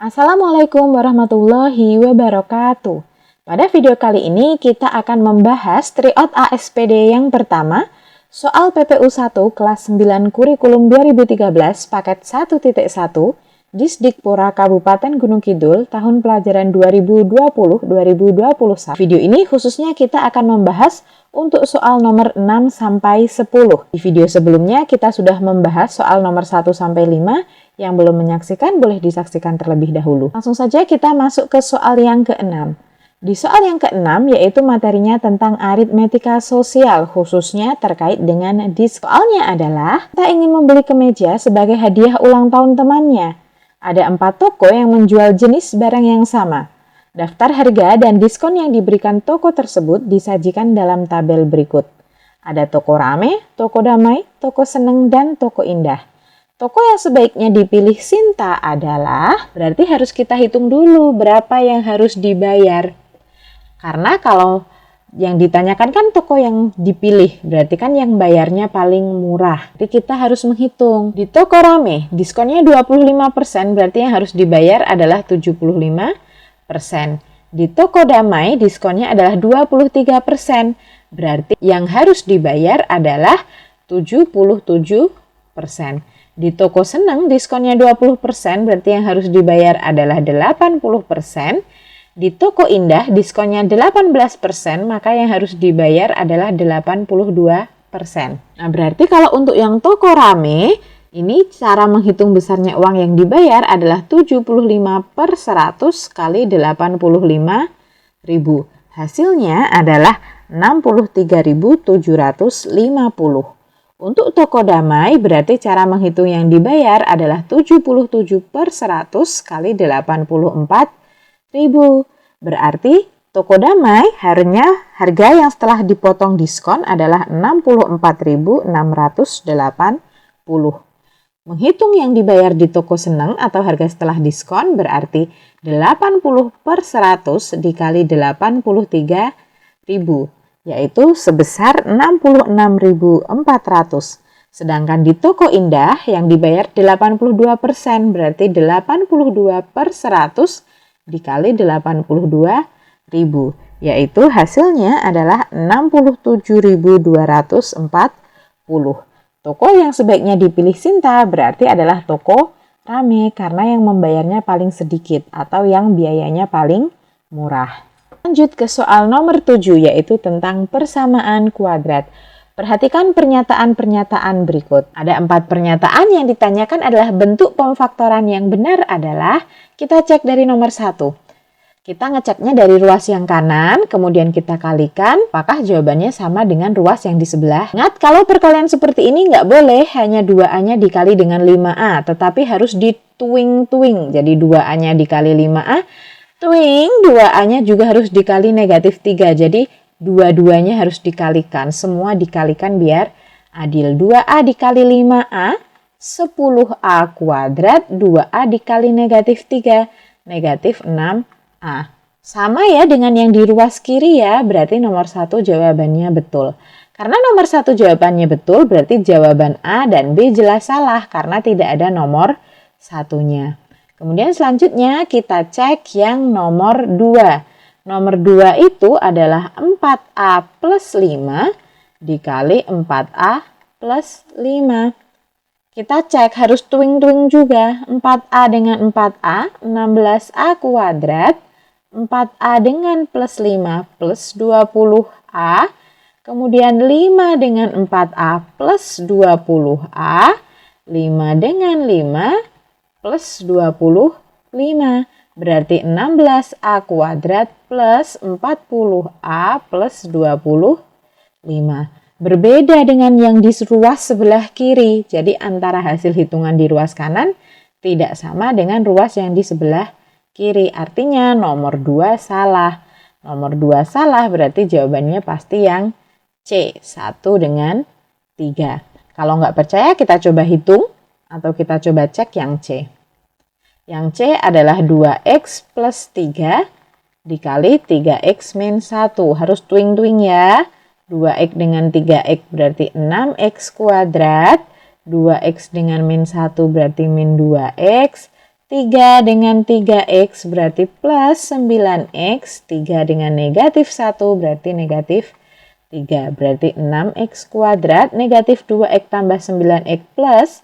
Assalamualaikum warahmatullahi wabarakatuh. Pada video kali ini kita akan membahas Tryout ASPD yang pertama, soal PPU 1 kelas 9 kurikulum 2013 paket 1.1 Disdikpora Kabupaten Gunung Kidul tahun pelajaran 2020-2021. Video ini khususnya kita akan membahas untuk soal nomor 6 sampai 10. Di video sebelumnya kita sudah membahas soal nomor 1 sampai 5. Yang belum menyaksikan boleh disaksikan terlebih dahulu. Langsung saja kita masuk ke soal yang ke-6. Di soal yang ke-6 yaitu materinya tentang aritmetika sosial, khususnya terkait dengan diskon. Soalnya adalah kita ingin membeli kemeja sebagai hadiah ulang tahun temannya. Ada 4 toko yang menjual jenis barang yang sama. Daftar harga dan diskon yang diberikan toko tersebut disajikan dalam tabel berikut. Ada toko rame, toko damai, toko seneng, dan toko indah. Toko yang sebaiknya dipilih Sinta adalah, berarti harus kita hitung dulu berapa yang harus dibayar. Karena kalau yang ditanyakan kan toko yang dipilih, berarti kan yang bayarnya paling murah. Jadi kita harus menghitung. Di toko rame, diskonnya 25%, berarti yang harus dibayar adalah 75%. Di toko damai, diskonnya adalah 23%, berarti yang harus dibayar adalah 77%. Di toko seneng diskonnya 20%, berarti yang harus dibayar adalah 80%. Di toko indah diskonnya 18%, maka yang harus dibayar adalah 82%. Nah, berarti kalau untuk yang toko rame, ini cara menghitung besarnya uang yang dibayar adalah 75/100 kali 85.000. Hasilnya adalah 63.750. Untuk toko damai, berarti cara menghitung yang dibayar adalah 77/100 kali 84.000. Berarti toko damai harga yang setelah dipotong diskon adalah 64.680. Menghitung yang dibayar di toko seneng atau harga setelah diskon berarti 80/100 dikali 83.000. Yaitu sebesar 66.400. Sedangkan di toko indah yang dibayar 82%, berarti 82/100 dikali 82.000, yaitu hasilnya adalah 67.240. Toko yang sebaiknya dipilih Sinta berarti adalah toko rame karena yang membayarnya paling sedikit atau yang biayanya paling murah. Lanjut ke soal nomor 7 yaitu tentang persamaan kuadrat. Perhatikan pernyataan-pernyataan berikut. Ada 4 pernyataan yang ditanyakan adalah bentuk pemfaktoran yang benar adalah, kita cek dari nomor 1. Kita ngeceknya dari ruas yang kanan, kemudian kita kalikan, apakah jawabannya sama dengan ruas yang di sebelah. Ingat, kalau perkalian seperti ini nggak boleh hanya 2A-nya dikali dengan 5A, tetapi harus dituing-tuing. Jadi 2A-nya dikali 5A, tuing 2A-nya juga harus dikali negatif 3. Jadi dua-duanya harus dikalikan. Semua dikalikan biar adil. 2A dikali 5A, 10A kuadrat. 2A dikali negatif 3, negatif 6A. Sama ya dengan yang di ruas kiri ya. Berarti nomor 1 jawabannya betul. Karena nomor 1 jawabannya betul, berarti jawaban A dan B jelas salah. Karena tidak ada nomor 1-nya. Kemudian selanjutnya kita cek yang nomor 2. Nomor 2 itu adalah 4A plus 5 dikali 4A plus 5. Kita cek harus tuing-tuing juga. 4A dengan 4A, 16A kuadrat. 4A dengan plus 5 plus 20A. Kemudian 5 dengan 4A plus 20A. 5 dengan 5 plus 25, berarti 16A kuadrat plus 40A plus 25. Berbeda dengan yang di ruas sebelah kiri, jadi antara hasil hitungan di ruas kanan tidak sama dengan ruas yang di sebelah kiri. Artinya nomor 2 salah. Nomor 2 salah berarti jawabannya pasti yang C, 1 dengan 3. Kalau nggak percaya kita coba hitung. Atau kita coba cek yang C. Yang C adalah 2X plus 3 dikali 3X min 1. Harus tuing-tuing ya. 2X dengan 3X berarti 6X kuadrat. 2X dengan min 1 berarti min 2X. 3 dengan 3x berarti plus 9x. 3 dengan negatif 1 berarti negatif 3. Berarti 6x kuadrat negatif 2x tambah 9x plus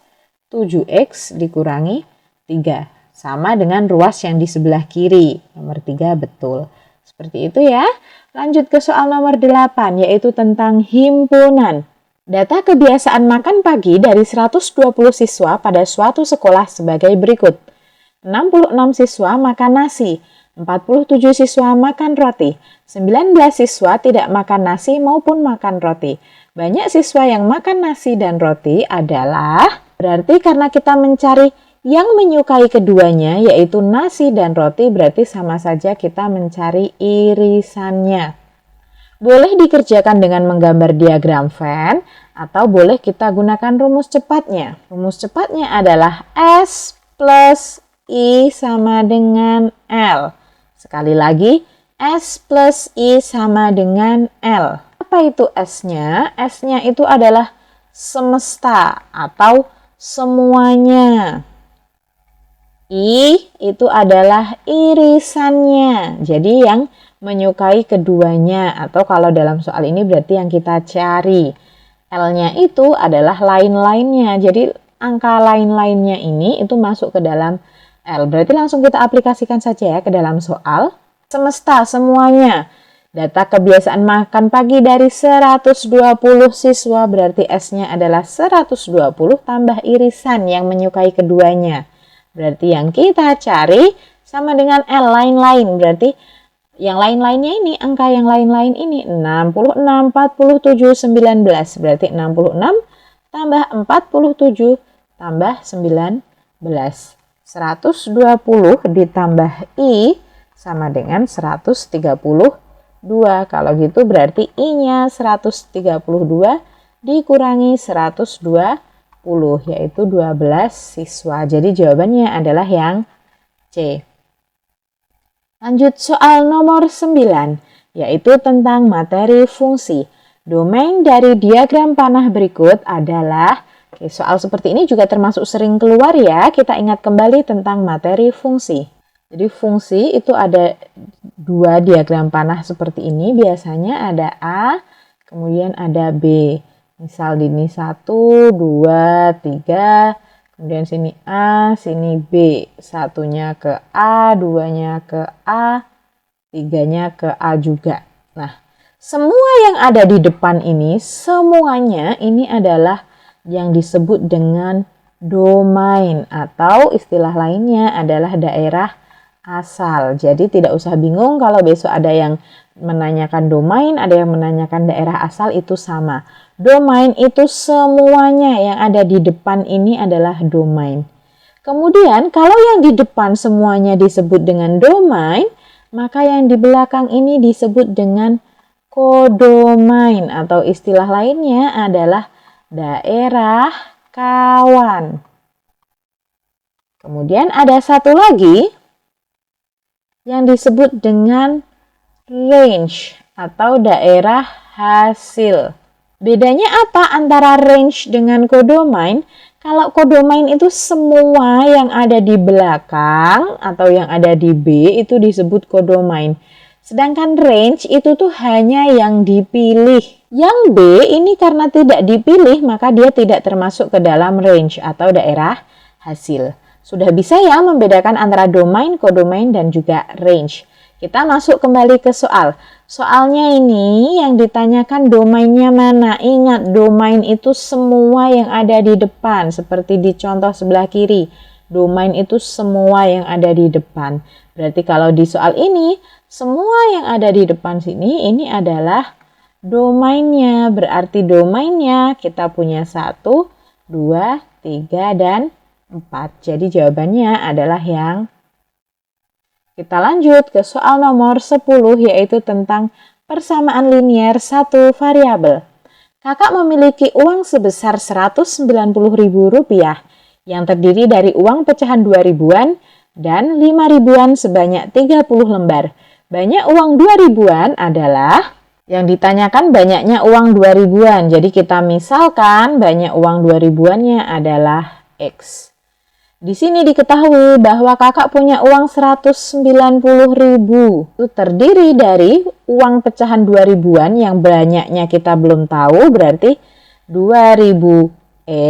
7x dikurangi 3. Sama dengan ruas yang di sebelah kiri. Nomor 3 betul. Seperti itu ya. Lanjut ke soal nomor 8, yaitu tentang himpunan. Data kebiasaan makan pagi dari 120 siswa pada suatu sekolah sebagai berikut. 66 siswa makan nasi, 47 siswa makan roti, 19 siswa tidak makan nasi maupun makan roti. Banyak siswa yang makan nasi dan roti adalah, berarti karena kita mencari yang menyukai keduanya, yaitu nasi dan roti, berarti sama saja kita mencari irisannya. Boleh dikerjakan dengan menggambar diagram Venn, atau boleh kita gunakan rumus cepatnya. Rumus cepatnya adalah S plus I sama dengan L. Sekali lagi, S plus I sama dengan L. Apa itu S-nya? S-nya itu adalah semesta atau semuanya. I itu adalah irisannya. Jadi yang menyukai keduanya, atau kalau dalam soal ini berarti yang kita cari. L-nya itu adalah lain-lainnya. Jadi angka lain-lainnya ini itu masuk ke dalam L. Berarti langsung kita aplikasikan saja ya ke dalam soal. Semesta semuanya. Data kebiasaan makan pagi dari 120 siswa berarti S-nya adalah 120 tambah irisan yang menyukai keduanya. Berarti yang kita cari sama dengan L lain-lain. Berarti yang lain-lainnya ini, angka yang lain-lain ini 66, 47, 19. Berarti 66 tambah 47 tambah 19. 120 ditambah I sama dengan 132. Kalau gitu berarti I-nya 132 dikurangi 120. Yaitu 12 siswa. Jadi jawabannya adalah yang C. Lanjut soal nomor 9, yaitu tentang materi fungsi. Domain dari diagram panah berikut adalah, soal seperti ini juga termasuk sering keluar ya. Kita ingat kembali tentang materi fungsi. Jadi fungsi itu ada dua diagram panah seperti ini. Biasanya ada A, kemudian ada B. Misal di ini 1, 2, 3, kemudian sini A, sini B. Satunya ke A, duanya ke A, tiganya ke A juga. Nah, semua yang ada di depan ini, semuanya ini adalah yang disebut dengan domain, atau istilah lainnya adalah daerah asal. Jadi tidak usah bingung kalau besok ada yang menanyakan domain, ada yang menanyakan daerah asal, itu sama. Domain itu semuanya yang ada di depan ini adalah domain. Kemudian kalau yang di depan semuanya disebut dengan domain, maka yang di belakang ini disebut dengan kodomain, atau istilah lainnya adalah daerah kawan. Kemudian ada satu lagi yang disebut dengan range atau daerah hasil. Bedanya apa antara range dengan kodomain? Kalau kodomain itu semua yang ada di belakang atau yang ada di B itu disebut kodomain. Sedangkan range itu tuh hanya yang dipilih. Yang B ini karena tidak dipilih maka dia tidak termasuk ke dalam range atau daerah hasil. Sudah bisa ya membedakan antara domain, kodomain, dan juga range. Kita masuk kembali ke soal. Soalnya ini yang ditanyakan domainnya mana. Ingat, domain itu semua yang ada di depan. Seperti di contoh sebelah kiri. Domain itu semua yang ada di depan. Berarti kalau di soal ini, semua yang ada di depan sini, ini adalah domainnya. Berarti domainnya kita punya 1, 2, 3, dan 4. Jadi jawabannya adalah yang. Kita lanjut ke soal nomor 10, yaitu tentang persamaan linier satu variabel. Kakak memiliki uang sebesar Rp190.000 yang terdiri dari uang pecahan 2 ribuan dan 5 ribuan sebanyak 30 lembar. Banyak uang 2 ribuan adalah, yang ditanyakan banyaknya uang 2 ribuan. Jadi kita misalkan banyak uang 2 ribuannya adalah X. Di sini diketahui bahwa kakak punya uang 190.000. Itu terdiri dari uang pecahan 2000-an yang banyaknya kita belum tahu, berarti 2000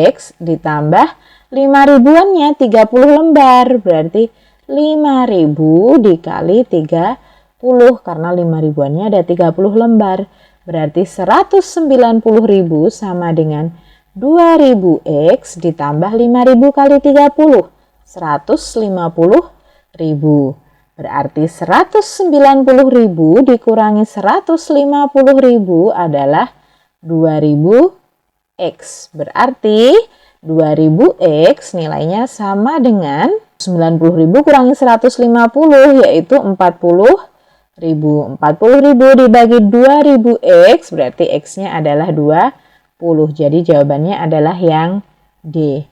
X ditambah 5.000-annya 30 lembar, berarti 5.000 dikali 30 karena 5.000-annya ada 30 lembar. Berarti 190.000 sama dengan 2000 X ditambah 5.000 kali 30, 150.000. Berarti 190.000 dikurangi 150.000 adalah 2000 X. Berarti 2000 X nilainya sama dengan 90.000 kurangi 150, yaitu 40.000. 40.000 dibagi 2000 X, berarti X-nya adalah 20. Jadi jawabannya adalah yang D.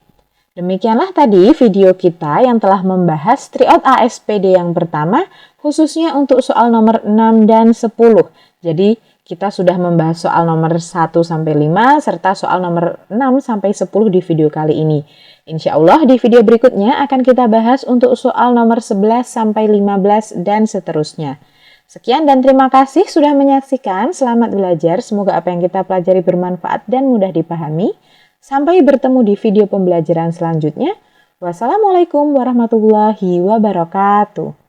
Demikianlah tadi video kita yang telah membahas tryout ASPD yang pertama, khususnya untuk soal nomor 6 dan 10. Jadi kita sudah membahas soal nomor 1 sampai 5 serta soal nomor 6 sampai 10 di video kali ini. Insya Allah di video berikutnya akan kita bahas untuk soal nomor 11 sampai 15 dan seterusnya. Sekian dan terima kasih sudah menyaksikan. Selamat belajar. Semoga apa yang kita pelajari bermanfaat dan mudah dipahami. Sampai bertemu di video pembelajaran selanjutnya. Wassalamualaikum warahmatullahi wabarakatuh.